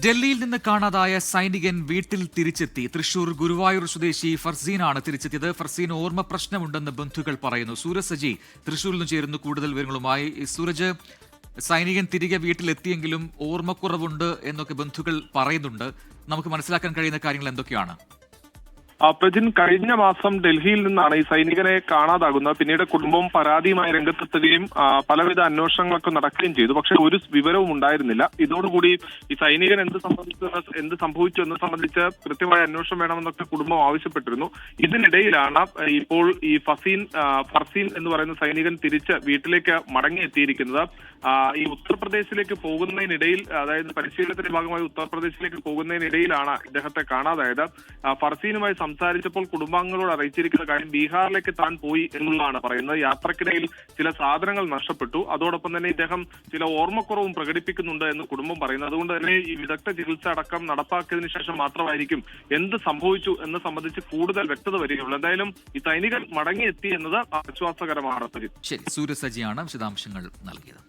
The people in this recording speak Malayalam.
ഡൽഹിയിൽ നിന്ന് കാണാതായ സൈനികൻ വീട്ടിൽ തിരിച്ചെത്തി. തൃശൂർ ഗുരുവായൂർ സ്വദേശി ഫർസീനാണ് തിരിച്ചെത്തിയത്. ഫർസീൻ ഓർമ്മ പ്രശ്നമുണ്ടെന്ന് ബന്ധുക്കൾ പറയുന്നു. സൂരജ് സജി തൃശൂരിൽ നിന്ന് ചേരുന്നു കൂടുതൽ വിവരങ്ങളുമായി. സൂരജ്, സൈനികൻ തിരികെ വീട്ടിലെത്തിയെങ്കിലും ഓർമ്മക്കുറവുണ്ട് എന്നൊക്കെ ബന്ധുക്കൾ പറയുന്നുണ്ട്. നമുക്ക് മനസ്സിലാക്കാൻ കഴിയുന്ന കാര്യങ്ങൾ എന്തൊക്കെയാണ്? പ്രജിൻ, കഴിഞ്ഞ മാസം ഡൽഹിയിൽ നിന്നാണ് ഈ സൈനികനെ കാണാതാകുന്നത്. പിന്നീട് കുടുംബവും പരാതിയുമായി രംഗത്തെത്തുകയും പലവിധ അന്വേഷണങ്ങളൊക്കെ നടക്കുകയും ചെയ്തു. പക്ഷെ ഒരു വിവരവും ഉണ്ടായിരുന്നില്ല. ഇതോടുകൂടി ഈ സൈനികൻ എന്ത് സംഭവിച്ചു എന്ന് സംബന്ധിച്ച് കൃത്യമായ അന്വേഷണം വേണമെന്നൊക്കെ കുടുംബം ആവശ്യപ്പെട്ടിരുന്നു. ഇതിനിടയിലാണ് ഇപ്പോൾ ഈ ഫർസീൻ എന്ന് പറയുന്ന സൈനികൻ തിരിച്ച് വീട്ടിലേക്ക് മടങ്ങിയെത്തിയിരിക്കുന്നത്. ഈ ഉത്തർപ്രദേശിലേക്ക് പോകുന്നതിനിടയിൽ, അതായത് പരിശീലനത്തിന്റെ ഭാഗമായി ഉത്തർപ്രദേശിലേക്ക് പോകുന്നതിനിടയിലാണ് ഇദ്ദേഹത്തെ കാണാതായത്. ഫർസീനുമായി സംസാരിച്ചപ്പോൾ കുടുംബാംഗങ്ങളോട് അറിയിച്ചിരിക്കുന്ന കാര്യം ബീഹാറിലേക്ക് താൻ പോയി എന്നുള്ളതാണ് പറയുന്നത്. യാത്രക്കിടയിൽ ചില സാധനങ്ങൾ നഷ്ടപ്പെട്ടു. അതോടൊപ്പം തന്നെ ഇദ്ദേഹം ചില ഓർമ്മക്കുറവും പ്രകടിപ്പിക്കുന്നുണ്ട് എന്ന് കുടുംബം പറയുന്നു. അതുകൊണ്ട് തന്നെ ഈ വിദഗ്ധ ചികിത്സ അടക്കം നടപ്പാക്കിയതിനു ശേഷം മാത്രമായിരിക്കും എന്ത് സംഭവിച്ചു എന്ന് സംബന്ധിച്ച് കൂടുതൽ വ്യക്തത വരികയുള്ളൂ. എന്തായാലും ഈ സൈനികൻ മടങ്ങിയെത്തി എന്നത് ആശ്വാസകരമാണ്. ശരി, സൂരജ് സജിയാണ് വിശദാംശങ്ങൾ നൽകിയത്.